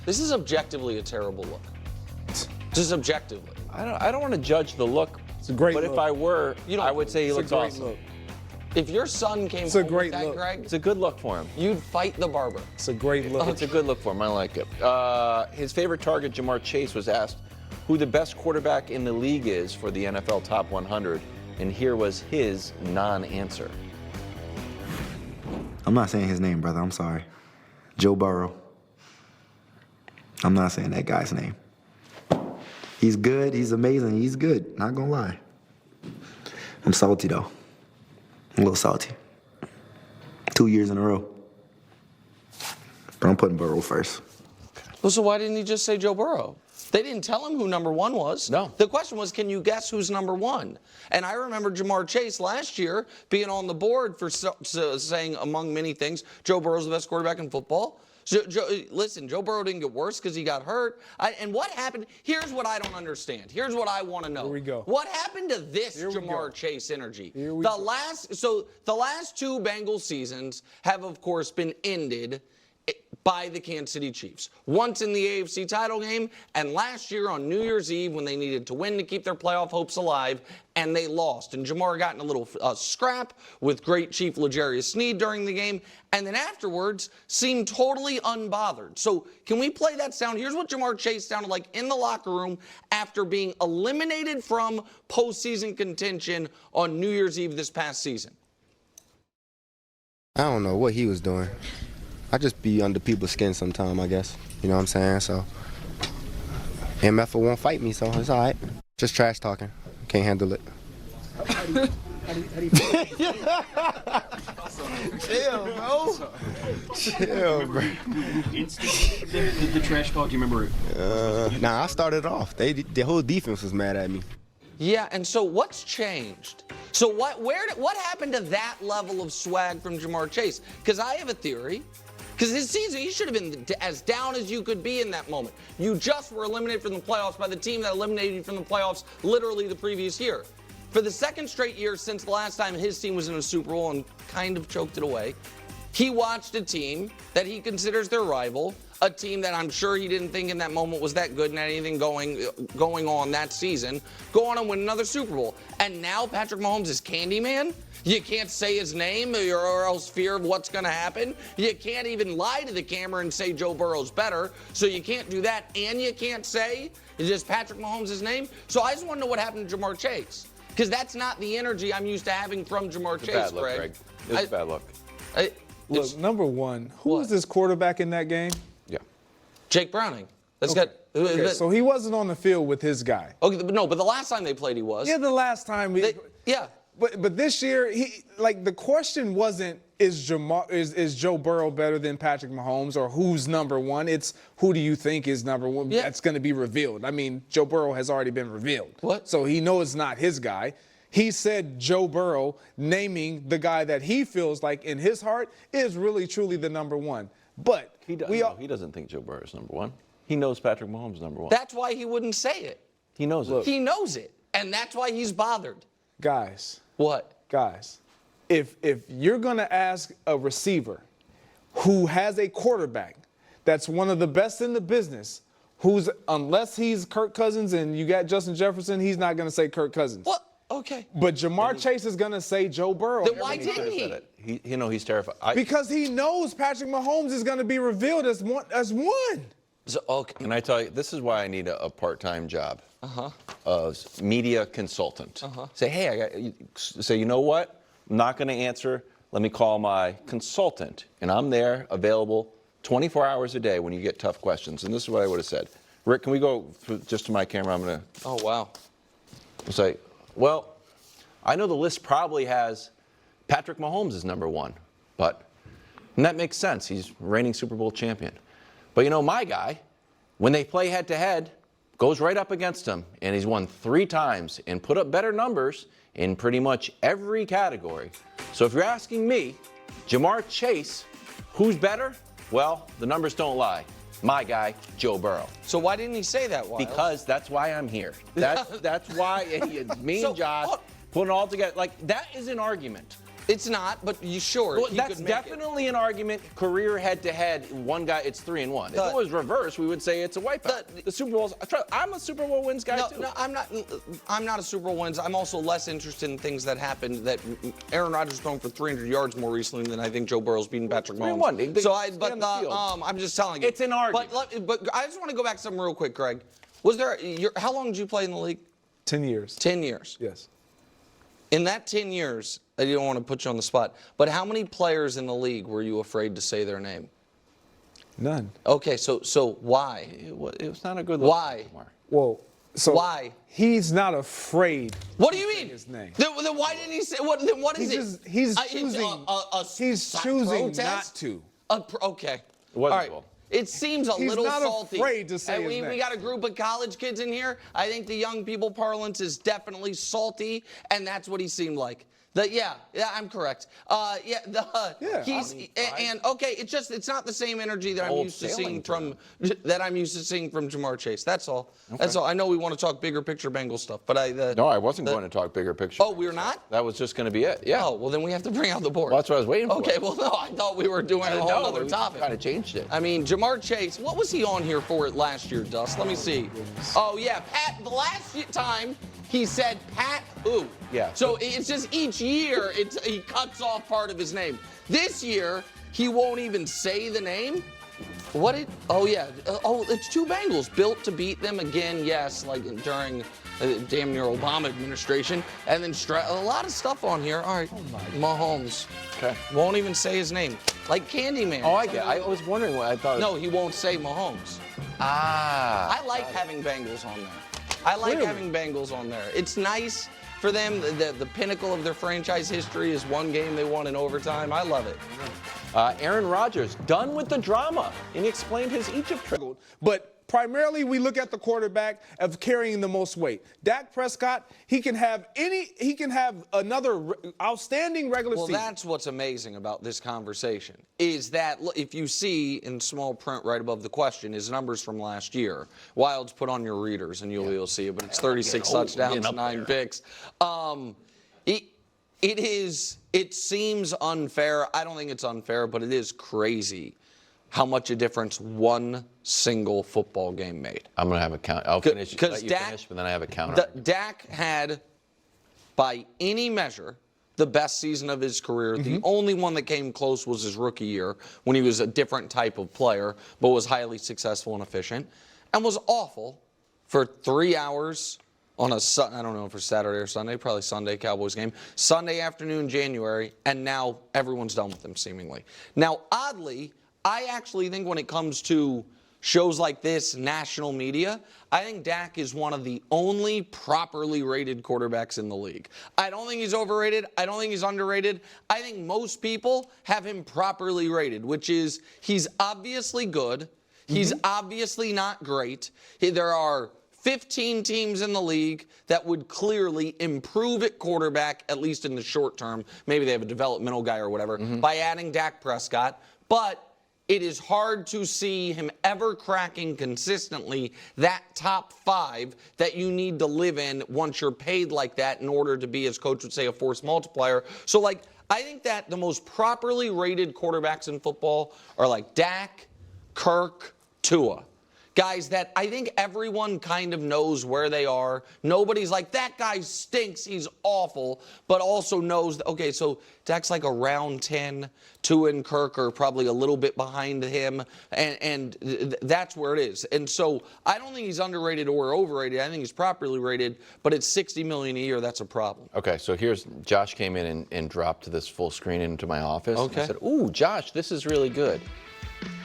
This is objectively a terrible look. Just objectively. I don't want to judge the look. It's a great but look. If I were, You don't I would say he looks awesome. Look. If your son came It's a home great with that, look. Greg, It's a good look for him. you'd fight the barber. It's a great look. It's a good look for him. I like it. His favorite target, Jamar Chase, was asked who the best quarterback in the league is for the NFL Top 100, and here was his non-answer. I'm not saying his name, brother. I'm sorry. Joe Burrow. I'm not saying that guy's name. He's good. He's amazing. He's good. Not gonna lie. I'm salty, though. I'm a little salty. 2 years in a row. But I'm putting Burrow first. Well, so why didn't he just say Joe Burrow? They didn't tell him who number one was. No. The question was, can you guess who's number one? And I remember Jamar Chase last year being on the board for saying, among many things, Joe Burrow's the best quarterback in football. Listen, Joe Burrow didn't get worse because he got hurt. And what happened? Here's what I don't understand. Here's what I want to know. Here we go. What happened to this Here we Jamar go. Chase energy? Here we the go. last two Bengals seasons have, of course, been ended by the Kansas City Chiefs. Once in the AFC title game, and last year on New Year's Eve when they needed to win to keep their playoff hopes alive, and they lost. And Jamar got in a little scrap with great Chief L'Jarius Sneed during the game, and then afterwards seemed totally unbothered. So can we play that sound? Here's what Jamar Chase sounded like in the locker room after being eliminated from postseason contention on New Year's Eve this past season. I don't know what he was doing. I just be under people's skin sometime, I guess. You know what I'm saying? So, MF won't fight me, so it's all right. Just trash talking. Can't handle it. Chill, bro. Chill, bro. The trash talk, do you remember it? Nah, I started off. The whole defense was mad at me. Yeah, and so what's changed? So what happened to that level of swag from Jamar Chase? Because I have a theory. Because his season, he should have been as down as you could be in that moment. You just were eliminated from the playoffs by the team that eliminated you from the playoffs literally the previous year. For the second straight year since the last time his team was in a Super Bowl and kind of choked it away, he watched a team that he considers their rival, a team that I'm sure he didn't think in that moment was that good and had anything going on that season, go on and win another Super Bowl. And now Patrick Mahomes is Candyman? You can't say his name or else fear of what's going to happen. You can't even lie to the camera and say Joe Burrow's better. So you can't do that. And you can't say just Patrick Mahomes' name. So I just want to know what happened to Jamar Chase. Because that's not the energy I'm used to having from Jamar Chase, Bad look, Greg. Greg. It was a bad look. Look, number one, who was this quarterback in that game? Yeah. Jake Browning. Okay, so he wasn't on the field with his guy. Okay, no, but the last time they played, he was. Yeah, the last time. Yeah. But this year, the question wasn't is Joe Burrow better than Patrick Mahomes or who's number one? It's who do you think is number one? Yeah. That's going to be revealed. I mean, Joe Burrow has already been revealed. What? So he knows it's not his guy. He said Joe Burrow, naming the guy that he feels like in his heart is really truly the number one. But He doesn't think Joe Burrow is number one. He knows Patrick Mahomes is number one. That's why he wouldn't say it. He knows it. He knows it. And that's why he's bothered. guys. What? Guys, if you're going to ask a receiver who has a quarterback that's one of the best in the business, who's, unless he's Kirk Cousins and you got Justin Jefferson, he's not going to say Kirk Cousins. What? Okay. But Jamar Chase is going to say Joe Burrow. Then why didn't he? He's terrified. Because he knows Patrick Mahomes is going to be revealed as one. So, okay. Can I tell you, this is why I need a part-time job. Media consultant. Say, hey, you know what? I'm not going to answer. Let me call my consultant. And I'm there, available 24 hours a day when you get tough questions. And this is what I would have said. Rick, can we go just to my camera? I'm going to. Oh, wow. Say, well, I know the list probably has Patrick Mahomes as number one, and that makes sense. He's reigning Super Bowl champion. But my guy, when they play head-to-head, goes right up against him, and he's won 3 times and put up better numbers in pretty much every category. So if you're asking me, Jamar Chase, who's better? Well, the numbers don't lie. My guy, Joe Burrow. So why didn't he say that, Wiles? Because that's why I'm here. That's why it's me and Josh putting it all together. Like, that is an argument. It's not, but sure. Well, he that's could make it. definitely an argument. Career head-to-head, one guy, it's 3-1. If it was reverse, we would say it's a wipeout. The Super Bowls. I'm a Super Bowl wins guy too. No, I'm not a Super Bowl wins. I'm also less interested in things that happened. That Aaron Rodgers thrown for 300 yards more recently than I think Joe Burrow's beaten Patrick Mahomes. 3-1. So I'm just telling you. It's an argument. But I just want to go back to something real quick, Greg. How long did you play in the league? 10 years. 10 years. Yes. In that 10 years, I don't want to put you on the spot, but how many players in the league were you afraid to say their name? None. Okay, so why? It was not a good look. Why? Well, so Why? he's not afraid. What do you mean? His name. Then why didn't he say? Then what is it? He's choosing not to. Okay. It wasn't All right. cool. It seems a He's little not salty. afraid to say And his we name. got a group of college kids in here. I think the young people parlance is definitely salty, and that's what he seemed like. Yeah, I'm correct. Okay, it's not the same energy that I'm used to seeing from Jamar Chase. That's all. Okay. That's all. I know we want to talk bigger picture Bengals stuff, but No, I wasn't going to talk bigger picture. Oh, we're not? That was just going to be it. Yeah. Oh, well then we have to bring out the board. Well, that's what I was waiting for. Okay, well no, I thought we were doing a whole other topic. Kind of changed it. I mean, Jamar Chase, what was he on here for it last year, Dust? Let me see. Oh yeah, Pat. The last time he said Pat who? Yeah. So it's just each year he cuts off part of his name. This year he won't even say the name. It's two Bengals built to beat them again. Yes, like during damn near Obama administration, and then a lot of stuff on here. All right, Mahomes. Okay. Won't even say his name, like Candyman. Oh, I get it. I was wondering what I thought. No, he won't say Mahomes. Ah. I like having Bengals on there. I like having Bengals on there. It's nice for them. The pinnacle of their franchise history is one game they won in overtime. I love it. Aaron Rodgers, done with the drama, and he explained his Egypt trip. But primarily, we look at the quarterback of carrying the most weight. Dak Prescott, he can have another outstanding regular season. Well, that's what's amazing about this conversation is that if you see in small print right above the question his numbers from last year, Wild's put on your readers and you'll see it, but it's 36 touchdowns, 9 picks. It seems unfair. I don't think it's unfair, but it is crazy how much a difference one single football game made. I'm going to have a count. I'll finish, let you finish, but then I have a counter. Dak had, by any measure, the best season of his career. The only one that came close was his rookie year when he was a different type of player, but was highly successful and efficient, and was awful for 3 hours on I don't know if it's Saturday or Sunday, probably Sunday, Cowboys game, Sunday afternoon, January, and now everyone's done with him seemingly. Now, oddly, I actually think when it comes to shows like this, national media, I think Dak is one of the only properly rated quarterbacks in the league. I don't think he's overrated. I don't think he's underrated. I think most people have him properly rated, which is he's obviously good. He's obviously not great. There are 15 teams in the league that would clearly improve at quarterback, at least in the short term. Maybe they have a developmental guy or whatever, by adding Dak Prescott. But it is hard to see him ever cracking consistently that top 5 that you need to live in once you're paid like that in order to be, as coach would say, a force multiplier. So, I think that the most properly rated quarterbacks in football are like Dak, Kirk, Tua. Guys that I think everyone kind of knows where they are. Nobody's like, that guy stinks, he's awful, but also knows that, okay, so Dak's like around 10, Tua and Kirk are probably a little bit behind him, and that's where it is. And so I don't think he's underrated or overrated. I think he's properly rated, but it's $60 million a year. That's a problem. Okay, so here's, Josh came in and dropped this full screen into my office. Okay. I said, ooh, Josh, this is really good.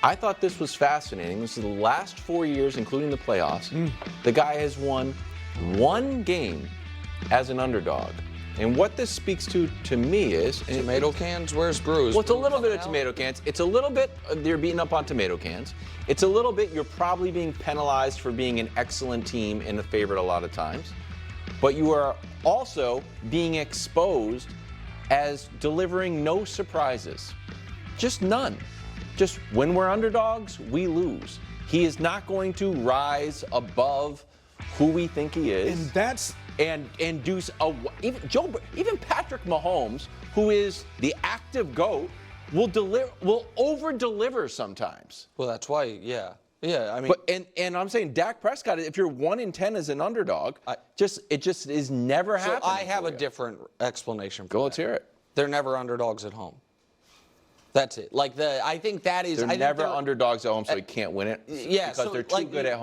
I thought this was fascinating. This is the last 4 years, including the playoffs. The guy has won one game as an underdog. And what this speaks to me is... Tomato cans, where's Bruce? Well, it's a little bit of tomato cans. It's a little bit, they're beating up on tomato cans. It's a little bit, you're probably being penalized for being an excellent team and a favorite a lot of times. But you are also being exposed as delivering no surprises. Just none. Just when we're underdogs, we lose. He is not going to rise above who we think he is. And that's and do even Patrick Mahomes, who is the active GOAT, will over deliver sometimes. Well, that's why, yeah. Yeah, I mean, But and I'm saying Dak Prescott, if you're 1-10 as an underdog, it just is never happening. so I have for a you. different explanation for Go, that. let's hear it. They're never underdogs at home. That's it. I think that is. They're I think never underdogs at home, so he can't win it. Yeah, because so, they're too like, good at home.